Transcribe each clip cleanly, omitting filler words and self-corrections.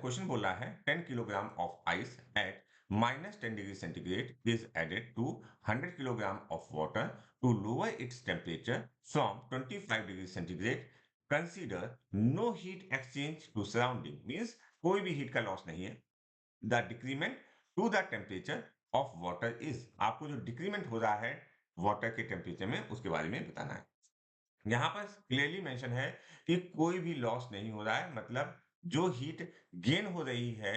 Question बोल रहा है 10 kilogram of ice at -10 degree centigrade is added to 100 kilogram of water to lower its temperature from 25 degree centigrade. Consider no heat exchange to surrounding, means कोई भी heat का loss नहीं है। The decrement to the temperature of water is, आपको जो decrement हो रहा है वाटर के टेम्परेचर में उसके बारे में बताना है। यहाँ पर क्लियरली मेंशन है कि कोई भी लॉस नहीं हो रहा है, मतलब जो हीट गेन हो रही है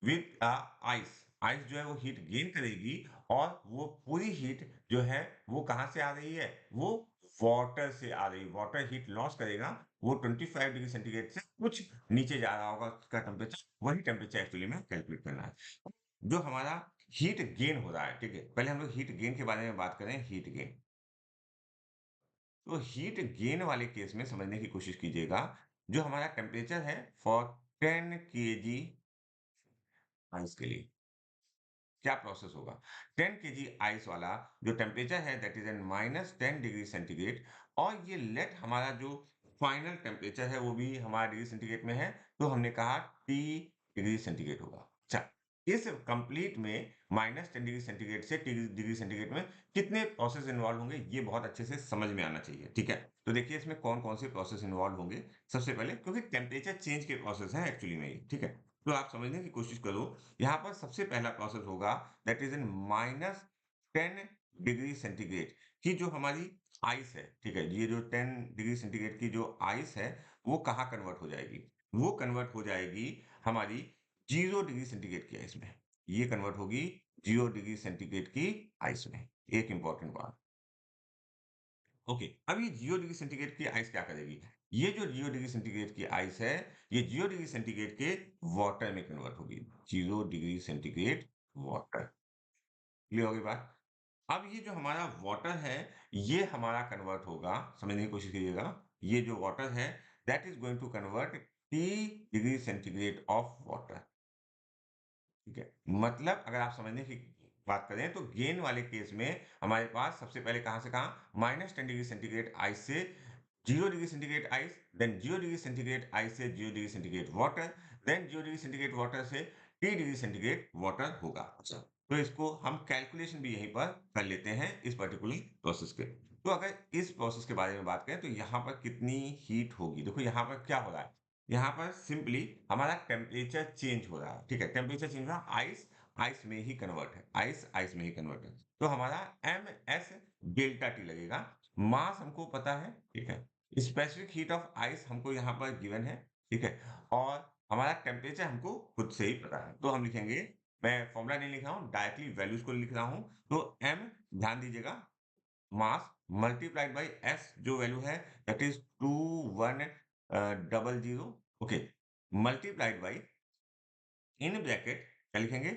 विद आइस, आइस जो है वो हीट गेन करेगी और वो पूरी हीट जो है वो कहाँ से आ रही है, वो वाटर से आ रही है। वाटर हीट लॉस करेगा, वो 25 डिग्री सेंटीग्रेड से कुछ नीचे जा रहा होगा उसका टेम्परेचर, वही टेम्परेचर एक्चुअली में कैलकुलेट करना है। जो हमारा हीट गेन हो रहा है, ठीक है, पहले हम लोग हीट गेन के बारे में बात करें। हीट गेन, तो हीट गेन वाले केस में समझने की कोशिश कीजिएगा। जो हमारा टेम्परेचर है फॉर 10 केजी आइस के लिए क्या प्रोसेस होगा। 10 केजी आइस वाला जो टेम्परेचर है that is N -10 degree centigrade, और ये लेट हमारा जो फाइनल टेम्परेचर है वो भी हमारा डिग्री सेंटीग्रेड में है, तो हमने कहा टी डिग्री सेंटीग्रेड होगा। अच्छा, इस कंप्लीट में -10 डिग्री सेंटीग्रेड से टी डिग्री सेंटीग्रेड में कितने प्रोसेस इन्वॉल्व होंगे ये बहुत अच्छे से समझ में आना चाहिए, ठीक है। तो देखिए इसमें कौन कौन से प्रोसेस इन्वॉल्व होंगे। सबसे पहले, क्योंकि टेम्परेचर चेंज के प्रोसेस हैं एक्चुअली में ये, ठीक है, तो आप समझने की कोशिश करो। यहाँ पर सबसे पहला प्रोसेस होगा that is in -10 degree centigrade की जो हमारी आइस है, ठीक है, ये जो 10 डिग्री सेंटीग्रेड की जो आइस है वो कहाँ कन्वर्ट हो जाएगी, वो कन्वर्ट हो जाएगी हमारी 0 डिग्री सेंटीग्रेड की आइस में। ये कन्वर्ट होगी 0 डिग्री सेंटीग्रेड की आइस में। एक इंपॉर्टेंट बात, ओके, अब ये 0 डिग्री सेंटीग्रेड की आइस क्या करेगी? ये जो 0 डिग्री सेंटीग्रेड की आइस है, ये 0 डिग्री सेंटीग्रेड के वाटर में कन्वर्ट होगी। 0 डिग्री सेंटीग्रेड वाटर, क्लियर होगी बात? अब ये जो हमारा वाटर है, ये हमारा कन्वर्ट होगा, समझने की कोशिश कीजिएगा। ये जो वाटर है that is going to convert T degree centigrade of water, ठीक है। मतलब अगर आप समझने की बात करें तो गेन वाले केस में हमारे पास सबसे पहले कहाँ से कहाँ, -10 डिग्री सेंटीग्रेड आइस से 0 degree centigrade ice, then 0 degree centigrade ice से 0 degree centigrade water, then 0 degree centigrade water से टी डिग्री सेंटीग्रेड वाटर होगा। अच्छा, तो इसको हम कैलकुलेशन भी यहीं पर कर लेते हैं इस पर्टिकुलर प्रोसेस के। तो अगर इस प्रोसेस के बारे में बात करें तो यहाँ पर कितनी हीट होगी, देखो यहाँ पर क्या हो रहा है, यहाँ पर सिंपली हमारा टेम्परेचर चेंज हो रहा है, ठीक है, टेम्परेचर चेंज हो रहा है, आइस आइस में ही कन्वर्ट है, आइस आइस में ही कन्वर्ट है, तो हमारा एम एस डेल्टा टी लगेगा। मास हमको पता है, ठीक है, स्पेसिफिक हीट ऑफ आइस हमको यहाँ पर गिवन है, ठीक है, और हमारा टेम्परेचर हमको खुद से ही पता है, तो हम लिखेंगे, मैं फॉर्मूला नहीं लिख रहा हूँ, डायरेक्टली वैल्यूज को लिख रहा हूँ। तो एम, ध्यान दीजिएगा, मास मल्टीप्लाइड बाय एस जो वैल्यू है that is 2100, okay, multiplied by, in bracket क्या लिखेंगे,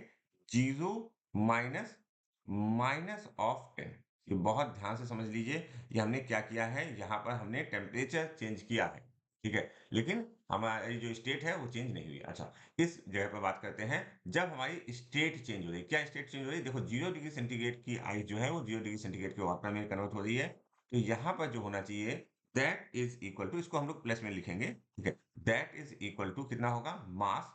0 माइनस माइनस ऑफ 10। ये बहुत ध्यान से समझ लीजिए, ये हमने क्या किया है, यहाँ पर हमने टेम्परेचर चेंज किया है, ठीक है, लेकिन हमारी जो स्टेट है वो चेंज नहीं हुई। अच्छा, इस जगह पर बात करते हैं, जब हमारी स्टेट चेंज हो रही है, क्या स्टेट चेंज हो रही है, देखो 0 डिग्री सेंटीग्रेड की आइस जो है वो 0 डिग्री सेंटीग्रेड के वाटर में कन्वर्ट हो रही है, तो यहाँ पर जो होना चाहिए दैट इज इक्वल टू, इसको हम लोग प्लस में लिखेंगे, ठीक है, दैट इज इक्वल टू कितना होगा, मास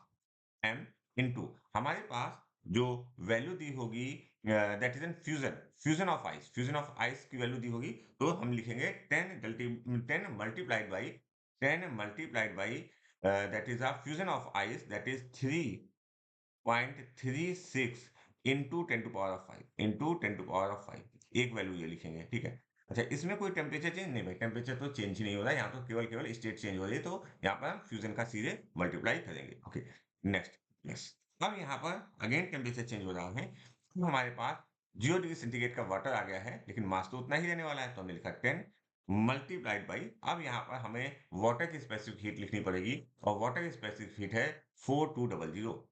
एम इनटू हमारे पास जो वैल्यू दी होगी that is an fusion, fusion of ice, fusion of ice की वैल्यू दी होगी, तो हम लिखेंगे 10 multiplied by 10 multiplied by that is a fusion of ice that is 3.36 into 10 to power of 5 into 10 to power of 5, एक value ये लिखेंगे, ठीक है। अच्छा, इसमें कोई टेम्परेचर चेंज नहीं, भाई टेम्परेचर तो चेंज ही नहीं हो रहा है, यहाँ तो केवल केवल स्टेट चेंज हो रही है, तो यहाँ पर हम फ्यूजन का सीधे मल्टीप्लाई करेंगे, ओके। नेक्स्ट, नेक्स्ट, अब यहाँ पर अगेन टेम्परेचर चेंज हो रहा है, तो हमारे पास 0 डिग्री सेंटीग्रेड का वाटर आ गया है, लेकिन मास तो उतना ही रहने वाला है, तो हमने लिखा 10 मल्टीप्लाइड बाई, अब यहाँ पर हमें वाटर की स्पेसिफिक हीट लिखनी पड़ेगी, और वाटर की स्पेसिफिक हीट है 4200,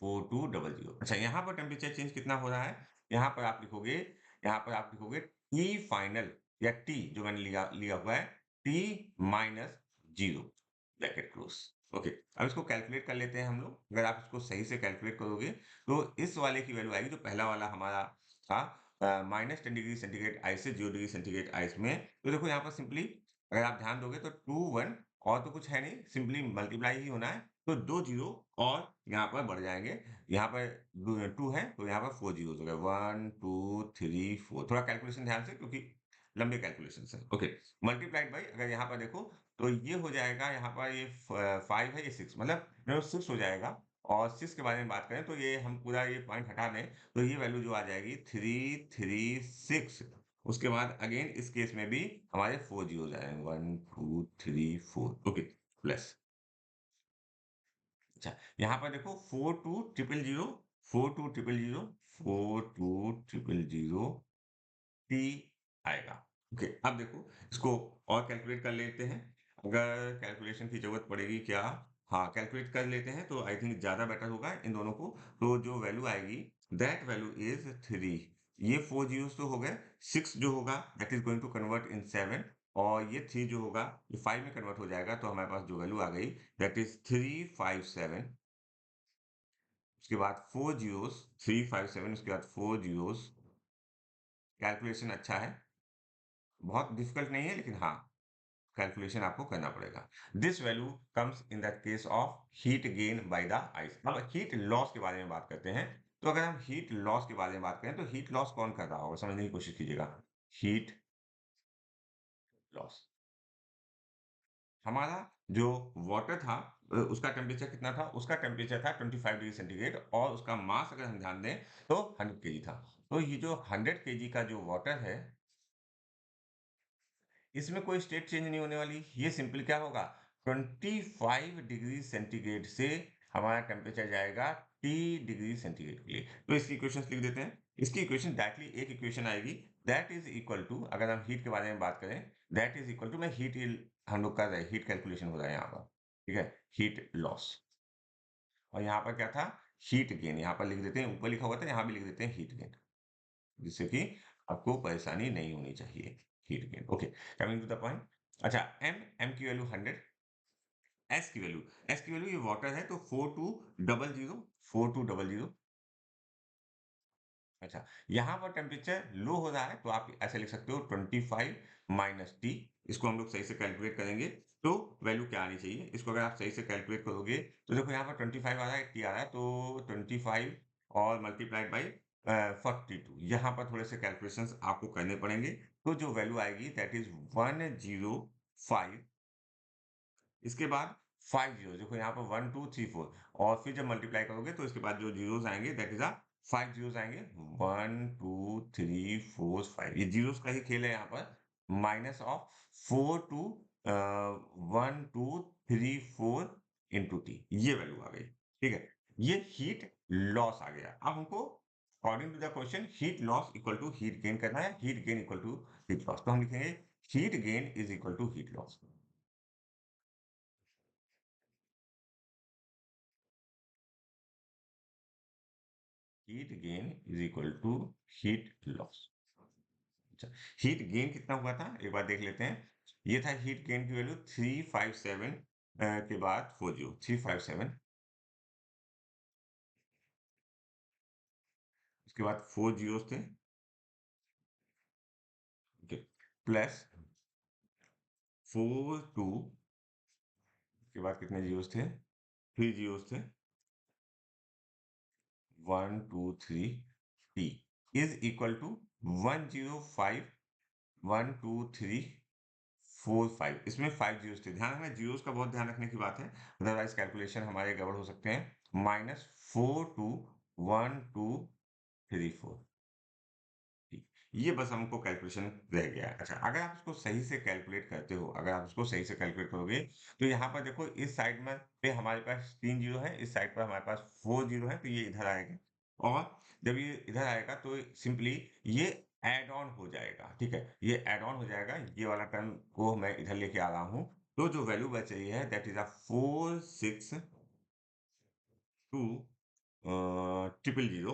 4200। अच्छा, यहाँ पर टेम्परेचर चेंज कितना हो रहा है, यहाँ पर आप लिखोगे, यहाँ पर आप लिखोगे टी फाइनल, या टी जो मैंने लिया लिया हुआ है, T minus 0, bracket close, okay. अब इसको कैलकुलेट कर लेते हैं हम लोग। अगर आप इसको सही से कैलकुलेट करोगे तो इस वाले की वैल्यू आएगी, जो पहला वाला हमारा था -10 डिग्री सेंटीग्रेड आइस से 0 डिग्री सेंटीग्रेड आइस में, तो देखो यहाँ पर सिंपली अगर आप ध्यान दोगे तो 2 1, और तो कुछ है नहीं, सिंपली मल्टीप्लाई ही होना है, तो 2 जीरो और यहाँ पर बढ़ जाएँगे। यहाँ पर 2 है तो यहाँ पर 4 जीरोज़ हो गए। 1, 2, 3, 4 थोड़ा कैलकुलेशन ध्यान से क्योंकि लंबे कैलकुलेशंस हैं। ओके, मल्टीप्लाइड बाय अगर यहाँ पर देखो तो ये हो जाएगा यहाँ पर ये 5 है ये 6 मतलब 6 हो जाएगा और 6 के बारे में बात करें तो ये हम पूरा ये पॉइंट हटा दें तो ये वैल्यू जो आ जाएगी 336 उसके बाद अगेन इस केस में भी हमारे 4 जीरोज़ आएँगे 1, 2, 3, 4 ओके प्लस अच्छा, यहाँ पर देखो 42000 42000 42000 टी आएगा। ओके, अब देखो इसको और कैलकुलेट कर लेते हैं। अगर कैलकुलेशन की ज़रूरत पड़ेगी क्या? हाँ, कैलकुलेट कर लेते हैं तो आई थिंक ज़्यादा बेटर होगा इन दोनों को। तो जो वैल्यू आएगी दैट वैल्यू इज़ 3 ये 4 ज़ीरोज़ तो हो गए, 6 जो होगा that is going to convert in 7 और ये 3 जो होगा ये 5 में कन्वर्ट हो जाएगा तो हमारे पास जो वैल्यू आ गई दैट इज़ 357 उसके बाद 4 ज़ीरोज़ 357 उसके बाद 4 ज़ीरोज़ कैलकुलेशन अच्छा है, बहुत डिफिकल्ट नहीं है लेकिन हाँ, कैलकुलेशन आपको करना पड़ेगा। This value comes in the case of heat gain by the ice. अब हीट लॉस के बारे में बात करते हैं। तो अगर हम हीट लॉस के बारे में बात करें तो हीट लॉस कौन कर रहा होगा? समझने की कोशिश कीजिएगा। हीट लॉस हमारा जो वाटर था उसका टेम्परेचर कितना था? उसका टेम्परेचर था 25 डिग्री सेंटीग्रेड और उसका मास अगर हम ध्यान दें तो 100 केजी था। तो ये जो 100 केजी का जो वाटर है इसमें कोई स्टेट चेंज नहीं होने वाली। ये सिंपली क्या होगा 25 डिग्री सेंटीग्रेड से हमारा टेम्परेचर जाएगा टी डिग्री सेंटीग्रेड के लिए। तो इसकी इक्वेशंस लिख देते हैं। इसकी इक्वेशन डायरेक्टली एक इक्वेशन आएगी दैट इज इक्वल टू अगर हम हीट के बारे में बात करें दैट इज इक्वल टू मैं हीट हम लोग कर रहे हैं हीट कैलकुलेशन हो रहा है यहाँ पर ठीक है हीट लॉस और यहाँ पर क्या था हीट गेन यहाँ पर लिख देते हैं ऊपर लिखा हुआ था यहाँ भी लिख देते हैं हीट गेन जिससे कि आपको परेशानी नहीं होनी चाहिए heat gain okay coming to the point अच्छा एम की वैल्यू 100 एस की वैल्यू ये वाटर है तो 4200 अच्छा यहाँ पर टेम्परेचर लो हो रहा है तो आप ऐसे लिख सकते हो 25 माइनस टी इसको हम लोग सही से कैलकुलेट करेंगे तो वैल्यू क्या आनी चाहिए इसको अगर आप सही से कैलकुलेट करोगे तो देखो यहाँ पर 25 आ रहा है टी आ रहा है तो 25 और मल्टीप्लाइड बाई 42 यहाँ पर थोड़े से कैलकुलेशंस आपको करने पड़ेंगे तो जो वैल्यू आएगी दैट इज 105 इसके बाद 5 जीरो देखो यहाँ पर 1 2 3 4 और फिर जब मल्टीप्लाई करोगे तो इसके बाद जो जीरोस आएंगे दैट इज 5 जीरोस आएंगे 1 2 3 4 5 ये जीरोस का ही खेल है यहाँ पर minus of 4 to 1 2 3 4 into T ये वैल्यू आ गई ठीक है ये हीट लॉस आ गया अब हमको according to the question heat loss equal to heat gain करना है heat gain equal to heat loss तो हम लिखेंगे heat gain is equal to heat loss heat gain is equal to heat loss अच्छा heat gain कितना हुआ था एक बार देख लेते हैं ये था हीट गेन की वैल्यू 357 के बाद 40 357 उसके बाद 4 जीरोस थे ओके प्लस 42 के बाद कितने जीरोस थे 3 जीरोस थे 1 2 3 टी इज इक्वल टू 105 1 2 3 4 5 इसमें 5 जीरोस थे ध्यान रखना जीरोस का बहुत ध्यान रखने की बात है अदरवाइज कैलकुलेशन हमारे गड़बड़ हो सकते हैं माइनस 421234 ठीक ये बस हमको कैलकुलेशन रह गया है अच्छा अगर आप इसको सही से कैलकुलेट करते हो अगर आप इसको सही से कैलकुलेट करोगे तो यहाँ पर देखो इस साइड में पे हमारे पास 3 जीरो है इस साइड पर हमारे पास 4 जीरो है तो ये इधर आएगा और जब ये इधर आएगा तो सिंपली ये ऐड ऑन हो जाएगा ठीक है ये ऐड ऑन हो जाएगा ये वाला टर्म को मैं इधर लेके आ रहा हूँ तो जो वैल्यू बच रही है that is a 462 triple zero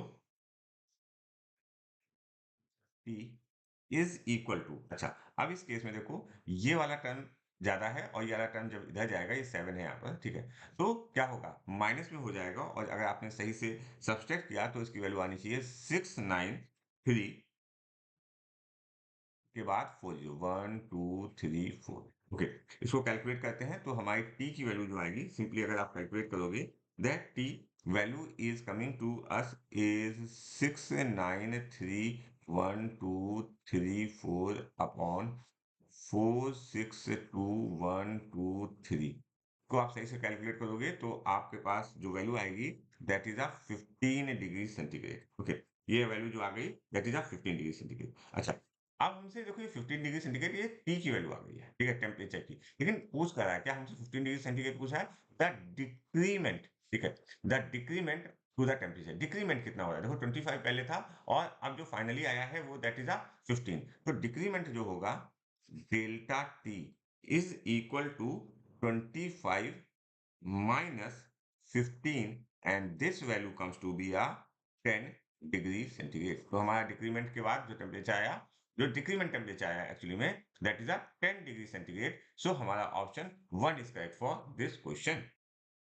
T is equal to अच्छा अब इस केस में देखो ये वाला टर्म ज्यादा है और ये वाला टर्म जब इधर जाएगा ये 7 है यहाँ पर ठीक है तो क्या होगा माइनस में हो जाएगा और अगर आपने सही से सब्सट्रैक्ट किया तो इसकी वैल्यू आनी चाहिए 693 के बाद 40 1 2 3 4 ओके, इसको कैलकुलेट करते हैं तो हमारी टी की वैल्यू जो आएगी, सिंपली अगर आप कैलकुलेट करोगे, that T value is coming to us is 6931234 upon 462123 को आप सही से कैलकुलेट करोगे तो आपके पास जो वैल्यू आएगी that is a 15 degree centigrade. Okay, ये वैल्यू जो आ गई that is a 15 degree centigrade. अच्छा, अब हमसे देखो ये 15 डिग्री सेंटीग्रेड, ये टी की वैल्यू आ गई है, ठीक है, टेम्परेचर की। लेकिन पूछ कर रहा है क्या हमसे, 15 डिग्री सेंटीग्रेड पूछा है, द डिक्रीमेंट, ठीक है, the decrement to the temperature, decrement कितना हो रहा है, देखो 25 पहले था और अब जो फाइनली आया है वो दैट इज अ 15। तो डिक्रीमेंट जो होगा, delta T is equal to 25 minus 15 and this value comes to be a 10 degree centigrade. तो हमारा डिक्रीमेंट के बाद जो टेम्परेचर आया, जो डिक्रीमेंट टेम्परेचर आया एक्चुअली में, that is a 10 degree centigrade. So हमारा option 1 is correct for this question.